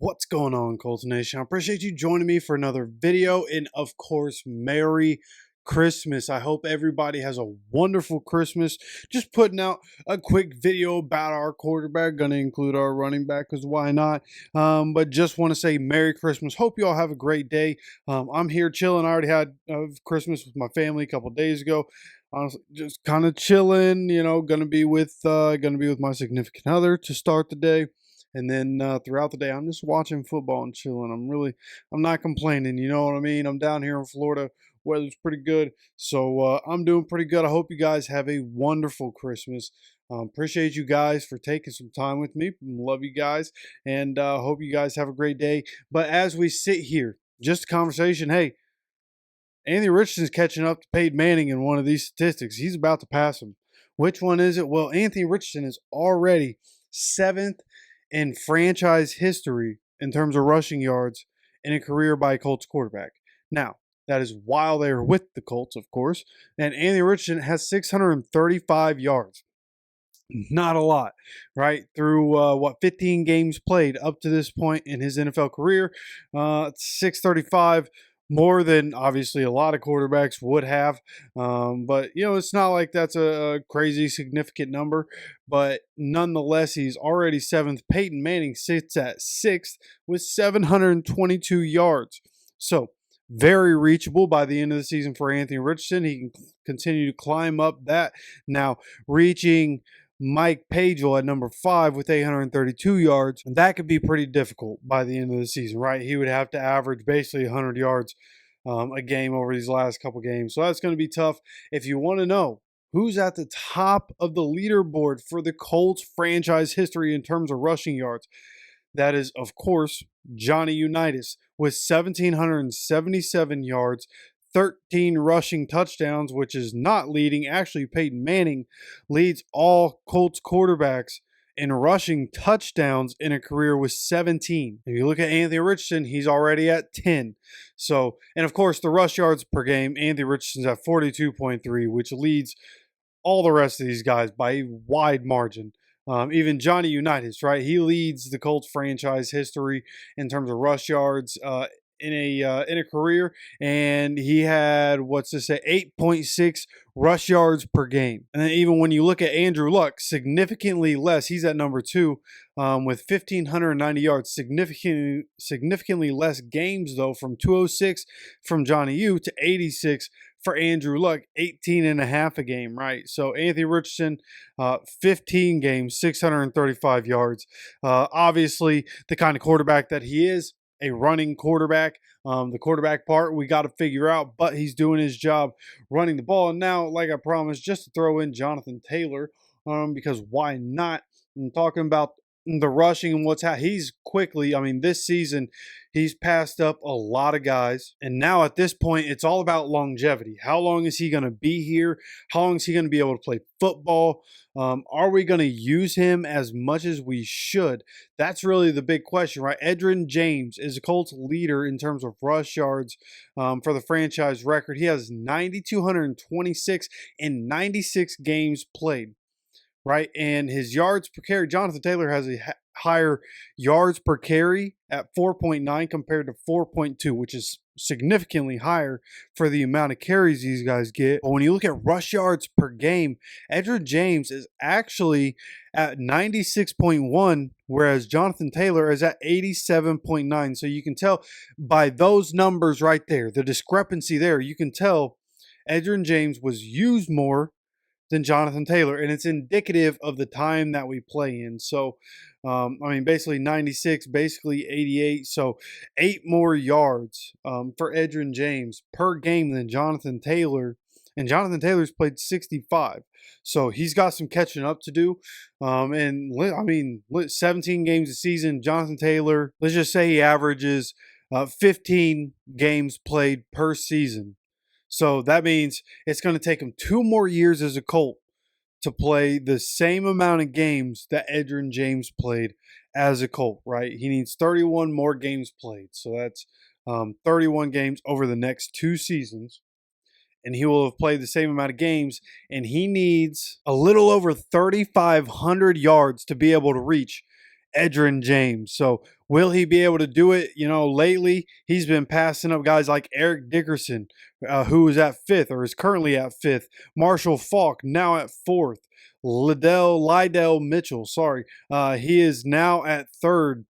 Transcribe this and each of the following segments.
What's going on, Colts Nation? I appreciate you joining me for another video, and of course, Merry Christmas. I hope everybody has a wonderful Christmas. Just putting out a quick video about our quarterback. Going to include our running back, because why not? But just want to say Merry Christmas. Hope you all have a great day. I'm here chilling. I already had Christmas with my family a couple days ago. Honestly, just kind of chilling. Gonna be with my significant other to start the day. And then throughout the day, I'm just watching football and chilling. I'm not complaining. You know what I mean? I'm down here in Florida. Weather's pretty good. So I'm doing pretty good. I hope you guys have a wonderful Christmas. Appreciate you guys for taking some time with me. Love you guys. And hope you guys have a great day. But as we sit here, just a conversation. Hey, Anthony Richardson's catching up to Peyton Manning in one of these statistics. He's about to pass him. Which one is it? Well, Anthony Richardson is already 7th in franchise history in terms of rushing yards in a career by a Colts quarterback. Now, that is while they were with the Colts, of course. And Anthony Richardson has 635 yards. Not a lot, right? Through 15 games played up to this point in his NFL career. 635, more than obviously a lot of quarterbacks would have. But, it's not like that's a crazy significant number. But nonetheless, he's already 7th. Peyton Manning sits at 6th with 722 yards. So, very reachable by the end of the season for Anthony Richardson. He can continue to climb up that. Now, reaching Mike Pagel at number 5 with 832 yards. And that could be pretty difficult by the end of the season, right? He would have to average basically 100 yards a game over these last couple games. So that's going to be tough. If you want to know who's at the top of the leaderboard for the Colts franchise history in terms of rushing yards, that is, of course, Johnny Unitas with 1,777 yards, 13 rushing touchdowns, which is not leading. Actually, Peyton Manning leads all Colts quarterbacks in rushing touchdowns in a career with 17. If you look at Anthony Richardson, he's already at 10. So, and of course, the rush yards per game, Anthony Richardson's at 42.3, which leads all the rest of these guys by a wide margin. Even Johnny Unitas, right? He leads the Colts franchise history in terms of rush yards in a career, and he had 8.6 rush yards per game. And then even when you look at Andrew Luck, significantly less. He's at number 2 with 1,590 yards. Significantly less games though, from 206 from Johnny U to 86 for Andrew Luck, 18 and a half a game, right? So Anthony Richardson, 15 games, 635 yards. Obviously, the kind of quarterback that he is, a running quarterback. The quarterback part we got to figure out, but he's doing his job running the ball. And now, like I promised, just to throw in Jonathan Taylor, because why not? I'm talking about the rushing and he's quickly, this season he's passed up a lot of guys, and now at this point it's all about longevity. How long is he going to be here? How long is he going to be able to play football? Are we going to use him as much as we should? That's really the big question, right? Edgerrin James is a Colts leader in terms of rush yards for the franchise record. He has 9,226 in 96 games played, right? And his yards per carry, Jonathan Taylor has a higher yards per carry at 4.9 compared to 4.2, which is significantly higher for the amount of carries these guys get. But when you look at rush yards per game, Edgerrin James is actually at 96.1, whereas Jonathan Taylor is at 87.9. So you can tell by those numbers right there, the discrepancy there, you can tell Edgerrin James was used more than Jonathan Taylor, and it's indicative of the time that we play in. So, basically 96, basically 88. So 8 more yards for Edgerrin James per game than Jonathan Taylor. And Jonathan Taylor's played 65. So he's got some catching up to do. 17 games a season. Jonathan Taylor, let's just say he averages 15 games played per season. So that means it's going to take him 2 more years as a Colt to play the same amount of games that Edgerrin James played as a Colt, right? He needs 31 more games played. So that's 31 games over the next 2 seasons. And he will have played the same amount of games. And he needs a little over 3,500 yards to be able to reach Edgerrin James. So Will he be able to do it? You know, lately he's been passing up guys like Eric Dickerson, who is at fifth or is currently at fifth. Marshall Faulk now at fourth. Lydell Mitchell, sorry, he is now at third.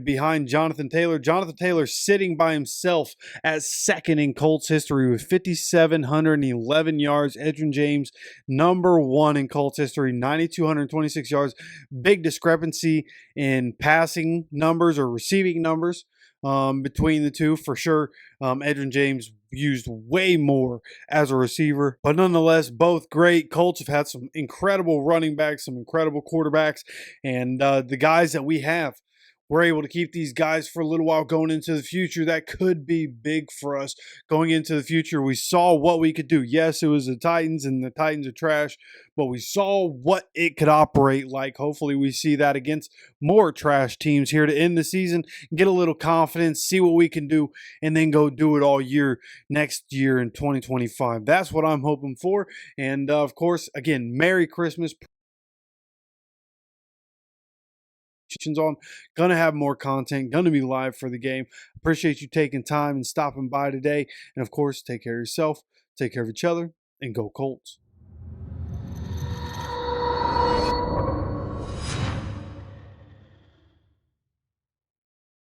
Behind Jonathan Taylor. Jonathan Taylor sitting by himself at second in Colts history with 5,711 yards. Edgerrin James, number one in Colts history, 9,226 yards. Big discrepancy in passing numbers or receiving numbers between the two for sure. Edgerrin James used way more as a receiver, but nonetheless, both great. Colts have had some incredible running backs, some incredible quarterbacks, and the guys that we have, we're able to keep these guys for a little while going into the future. That could be big for us going into the future. We saw what we could do. Yes, it was the Titans, and the Titans are trash, but we saw what it could operate like. Hopefully we see that against more trash teams here to end the season, get a little confidence, see what we can do, and then go do it all year next year in 2025. That's what I'm hoping for. And of course, again, Merry Christmas. On. Gonna have more content, gonna be live for the game. Appreciate you taking time and stopping by today. And of course, take care of yourself, take care of each other, and go Colts.